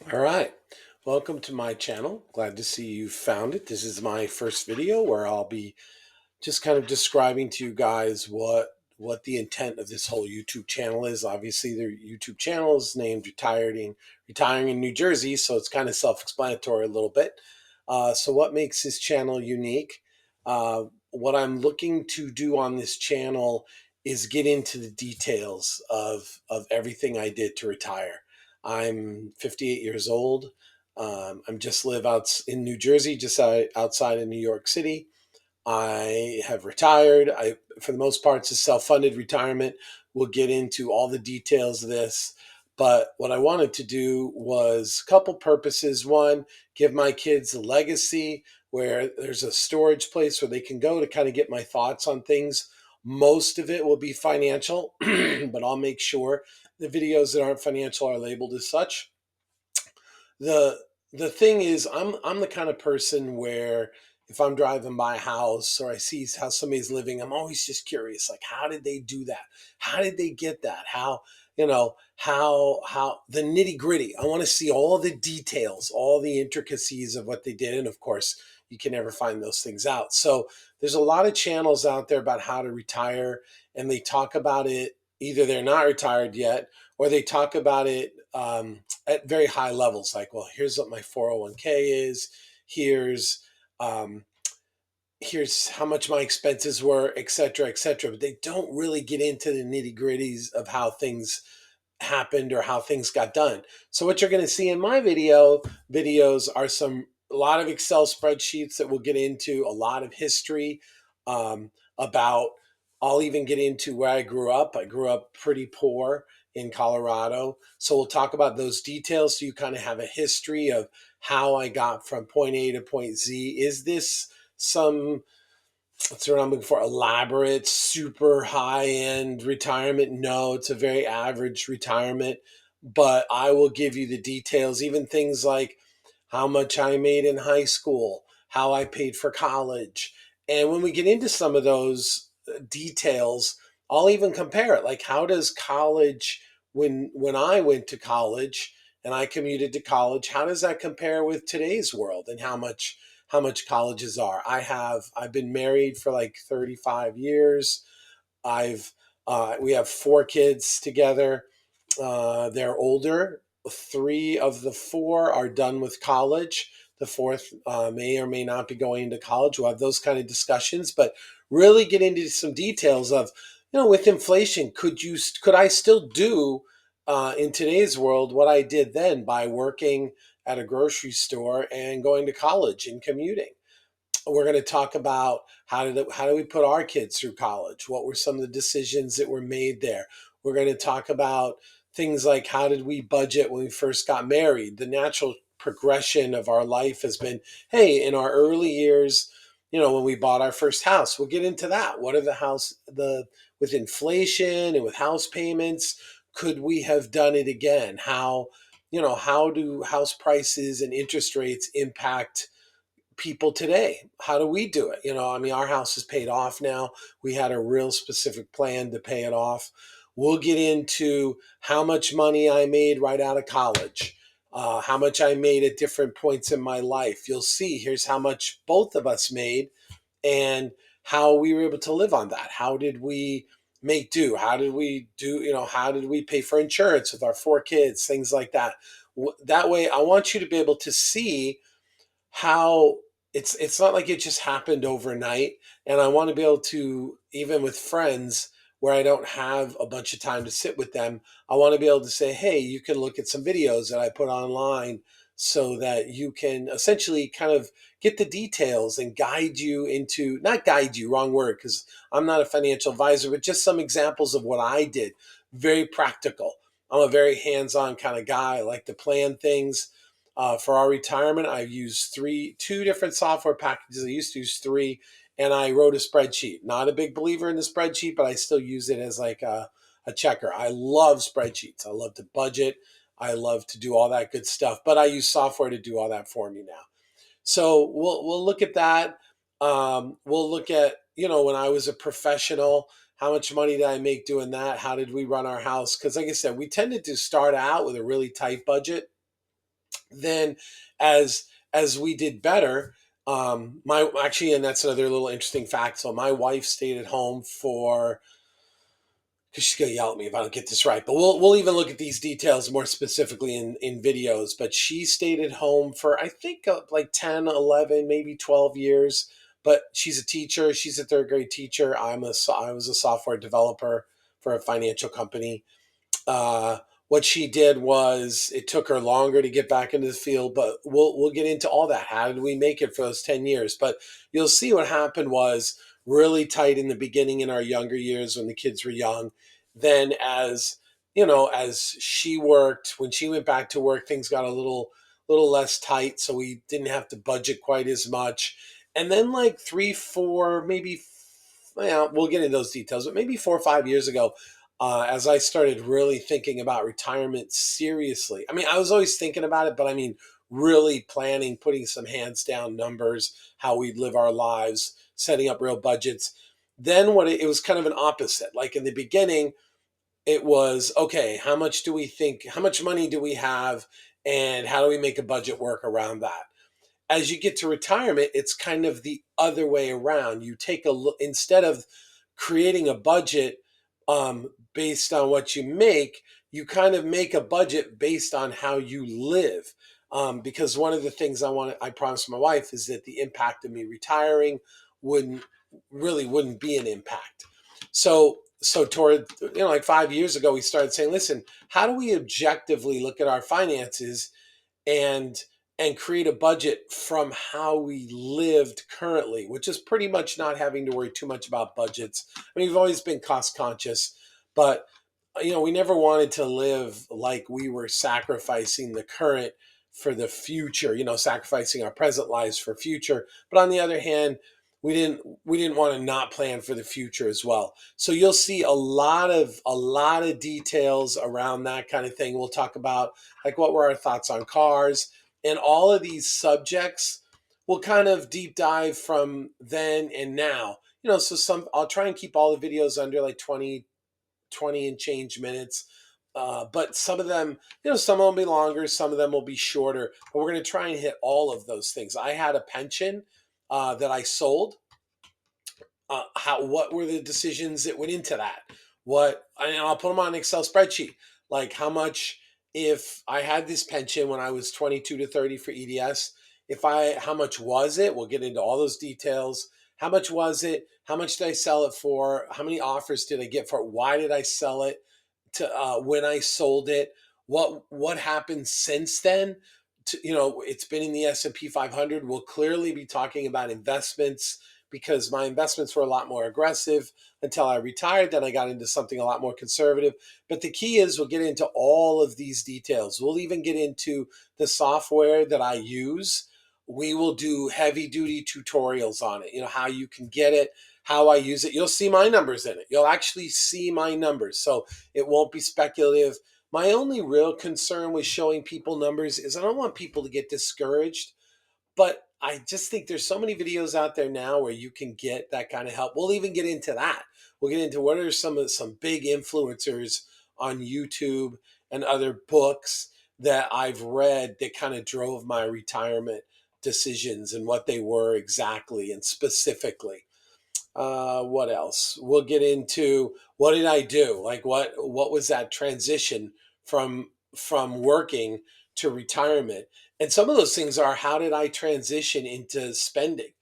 All right. Welcome to my channel. Glad to see you found it. This is my first video where I'll be just kind of describing to you guys what the intent of this whole YouTube channel is. Obviously, the YouTube channel is named Retiring in New Jersey, so it's kind of self-explanatory a little bit. So what makes this channel unique? What I'm looking to do on this channel is get into the details of everything I did to retire. I'm 58 years old. I'm just live out in New Jersey, just outside of New York City. I have retired. For the most part, it's a self-funded retirement. We'll get into all the details of this. But what I wanted to do was a couple purposes. One, give my kids a legacy where there's a storage place where they can go to kind of get my thoughts on things. Most of it will be financial, but I'll make sure the videos that aren't financial are labeled as such. The thing is, I'm the kind of person where if I'm driving by a house or I see how somebody's living, I'm always just curious, like, how did they do that? How did they get that? How the nitty gritty. I want to see all the details, all the intricacies of what they did. And of course, you can never find those things out. So there's a lot of channels out there about how to retire, and they talk about it. Either they're not retired yet, or they talk about it at very high levels, like, well, here's what my 401k is, here's um, here's how much my expenses were, et cetera, but they don't really get into the nitty gritties of how things happened or how things got done. So what you're going to see in my videos are a lot of Excel spreadsheets that we'll get into, a lot of history about. I'll even get into where I grew up. I grew up pretty poor in Colorado. So we'll talk about those details so you kind of have a history of how I got from point A to point Z. Is this some what's what I'm looking for? Elaborate, super high end retirement? No, it's a very average retirement. But I will give you the details, even things like how much I made in high school, how I paid for college. And when we get into some of those details, I'll even compare it. Like, how does college, when I went to college and I commuted to college, how does that compare with today's world and how much colleges are? I've been married for like 35 years. I've We have four kids together. They're older. Three of the four are done with college. The fourth may or may not be going into college. We'll have those kind of discussions, but really get into some details of, with inflation, could I still do in today's world what I did then by working at a grocery store and going to college and commuting? We're going to talk about how do we put our kids through college? What were some of the decisions that were made there? We're going to talk about things like how did we budget when we first got married? The natural progression of our life has been, hey, in our early years, when we bought our first house, we'll get into that. What are the with inflation and with house payments, could we have done it again? How do house prices and interest rates impact people today? How do we do it? I mean, our house is paid off now. We had a real specific plan to pay it off. We'll get into how much money I made right out of college, how much I made at different points in my life. You'll see here's how much both of us made and how we were able to live on that. How did we make do? How did we pay for insurance with our four kids? Things like that. That way, I want you to be able to see how it's not like it just happened overnight. And I want to be able to, even with friends where I don't have a bunch of time to sit with them, I want to be able to say, hey, you can look at some videos that I put online so that you can essentially kind of get the details and guide you into, not guide you, wrong word, because I'm not a financial advisor, but just some examples of what I did. Very practical. I'm a very hands-on kind of guy. I like to plan things. For our retirement, I've used two different software packages. I used to use three, and I wrote a spreadsheet. Not a big believer in the spreadsheet, but I still use it as like a checker. I love spreadsheets. I love to budget. I love to do all that good stuff, but I use software to do all that for me now. So we'll look at that. We'll look at, when I was a professional, how much money did I make doing that? How did we run our house? Because like I said, we tended to start out with a really tight budget, Then as we did better, my actually, and that's another little interesting fact. So my wife stayed at home for, because she's gonna yell at me if I don't get this right. But we'll even look at these details more specifically in videos. But she stayed at home for, I think, like 10, 11, maybe 12 years. But she's a teacher. She's a third grade teacher. I was a software developer for a financial company. uh, what she did was, it took her longer to get back into the field, but we'll get into all that. How did we make it for those 10 years? But you'll see what happened was really tight in the beginning in our younger years when the kids were young. Then as as she worked, when she went back to work, things got a little less tight, so we didn't have to budget quite as much. And then like 3, 4, maybe, yeah, we'll get into those details, but maybe 4 or 5 years ago, as I started really thinking about retirement seriously. I mean, I was always thinking about it, but I mean, really planning, putting some hands down numbers, how we'd live our lives, setting up real budgets. Then it was kind of an opposite. Like in the beginning, it was, okay, how much do we think, how much money do we have, and how do we make a budget work around that? As you get to retirement, it's kind of the other way around. You take a look, instead of creating a budget based on what you make, you kind of make a budget based on how you live. Because one of the things I promised my wife is that the impact of me retiring wouldn't wouldn't be an impact. So toward, like 5 years ago, we started saying, listen, how do we objectively look at our finances and create a budget from how we lived currently, which is pretty much not having to worry too much about budgets. I mean, we've always been cost conscious, but we never wanted to live like we were sacrificing the current for the future, sacrificing our present lives for future. But on the other hand, we didn't want to not plan for the future as well. So you'll see a lot of details around that kind of thing. We'll talk about, like, what were our thoughts on cars, and all of these subjects will kind of deep dive from then and now. So I'll try and keep all the videos under like 20 and change minutes. But some of them, some of them will be longer, some of them will be shorter. But we're going to try and hit all of those things. I had a pension that I sold. What were the decisions that went into that? And I'll put them on an Excel spreadsheet. Like, how much, if I had this pension when I was 22 to 30 for EDS, how much was it? We'll get into all those details. How much was it? How much did I sell it for? How many offers did I get for it? Why did I sell it? To when I sold it, what happened since then? It's been in the S&P 500. We'll clearly be talking about investments, because my investments were a lot more aggressive until I retired. Then I got into something a lot more conservative. But the key is, we'll get into all of these details. We'll even get into the software that I use. We will do heavy duty tutorials on it, how you can get it, how I use it. You'll see my numbers in it. You'll actually see my numbers. So it won't be speculative. My only real concern with showing people numbers is, I don't want people to get discouraged, but I just think there's so many videos out there now where you can get that kind of help. We'll even get into that. We'll get into what are some big influencers on YouTube and other books that I've read that kind of drove my retirement decisions, and what they were exactly and specifically. What else? We'll get into, what did I do? Like, what was that transition from working to retirement? And some of those things are, how did I transition into spending?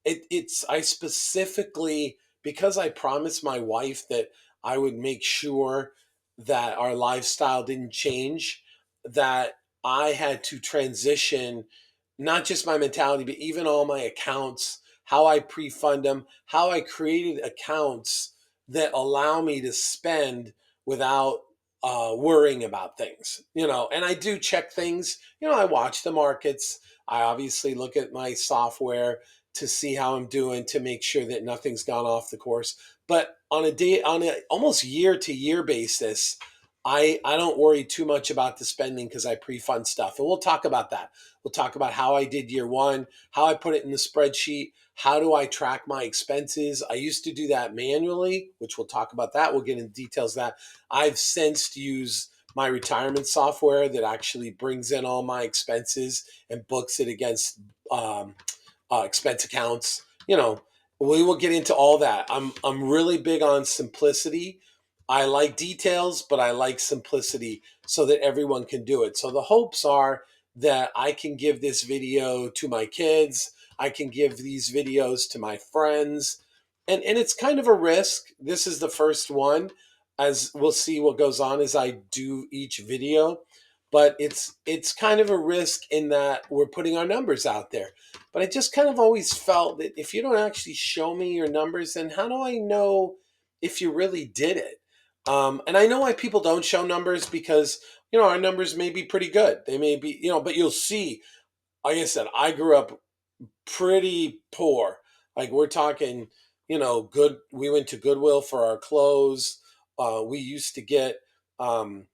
I specifically, because I promised my wife that I would make sure that our lifestyle didn't change, that I had to transition not just my mentality, but even all my accounts, how I pre-fund them, how I created accounts that allow me to spend without worrying about things. And I do check things. I watch the markets. I obviously look at my software to see how I'm doing, to make sure that nothing's gone off the course. But on a almost year to year basis, I don't worry too much about the spending, because I pre-fund stuff. And we'll talk about that. We'll talk about how I did year one, how I put it in the spreadsheet, how do I track my expenses. I used to do that manually, which we'll talk about that. We'll get into details of that. I've since used my retirement software that actually brings in all my expenses and books it against um, expense accounts. We will get into all that. I'm really big on simplicity. I like details, but I like simplicity so that everyone can do it. So the hopes are that I can give this video to my kids. I can give these videos to my friends. And it's kind of a risk. This is the first one, as we'll see what goes on as I do each video. But it's kind of a risk in that we're putting our numbers out there. But I just kind of always felt that if you don't actually show me your numbers, then how do I know if you really did it? And I know why people don't show numbers, because our numbers may be pretty good. They may be, but you'll see. Like I said, I grew up pretty poor. Like, we're talking, good. We went to Goodwill for our clothes. We used to get um,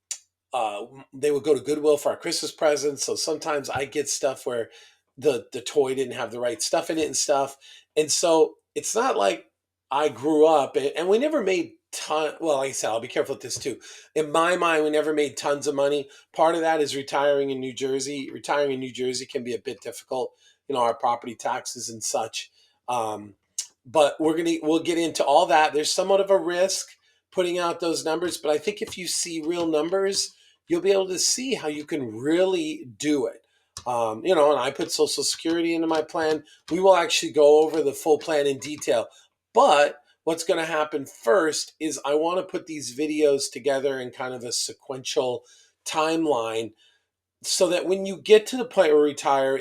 they would go to Goodwill for our Christmas presents. So sometimes I get stuff where the toy didn't have the right stuff in it and stuff. And so it's not like I grew up and we never made ton. Well, like I said, I'll be careful with this too. In my mind, we never made tons of money. Part of that is retiring in New Jersey. Retiring in New Jersey can be a bit difficult. Our property taxes and such. Um, but we'll get into all that. There's somewhat of a risk putting out those numbers, but I think if you see real numbers, you'll be able to see how you can really do it. And I put Social Security into my plan. We will actually go over the full plan in detail. But what's going to happen first is I want to put these videos together in kind of a sequential timeline, so that when you get to the point where we retire,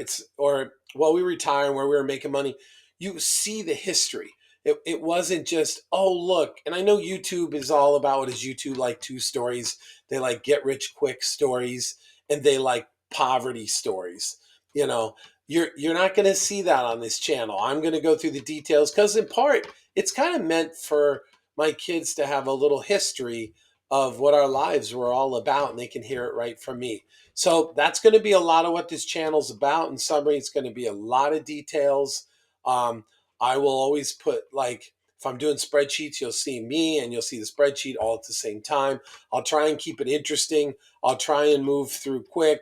we retire and where we were making money, you see the history. It wasn't just, oh, look. And I know YouTube is all about, what is YouTube like? Two stories. They like get rich quick stories, and they like poverty stories. You know, you're not going to see that on this channel. I'm going to go through the details because, in part, it's kind of meant for my kids to have a little history of what our lives were all about, and they can hear it right from me. So that's going to be a lot of what this channel's about. In summary, it's going to be a lot of details. Um, I will always put, like, if I'm doing spreadsheets, you'll see me and you'll see the spreadsheet all at the same time. I'll try and keep it interesting. I'll try and move through quick.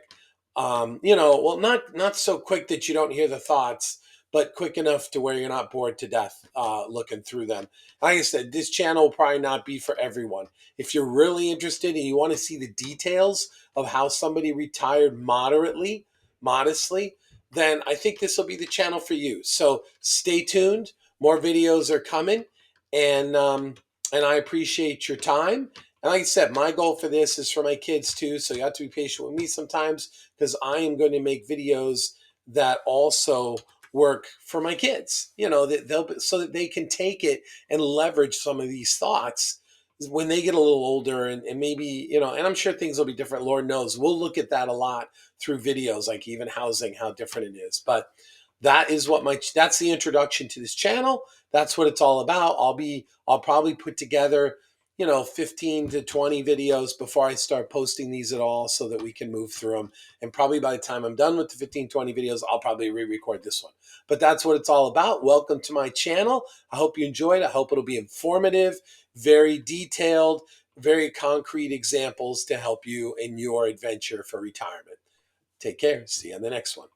Well, not so quick that you don't hear the thoughts, but quick enough to where you're not bored to death looking through them. Like I said, this channel will probably not be for everyone. If you're really interested and you want to see the details of how somebody retired modestly, then I think this will be the channel for you. So stay tuned. More videos are coming, and I appreciate your time. And like I said, my goal for this is for my kids too. So you have to be patient with me sometimes, because I am going to make videos that also work for my kids. That so that they can take it and leverage some of these thoughts when they get a little older, and maybe, and I'm sure things will be different. Lord knows. We'll look at that a lot through videos, like even housing, how different it is. But that's the introduction to this channel. That's what it's all about. I'll probably put together, 15 to 20 videos before I start posting these at all, so that we can move through them. And probably by the time I'm done with the 15, 20 videos, I'll probably re-record this one. But that's what it's all about. Welcome to my channel. I hope you enjoyed. I hope it'll be informative, very detailed, very concrete examples to help you in your adventure for retirement. Take care. See you on the next one.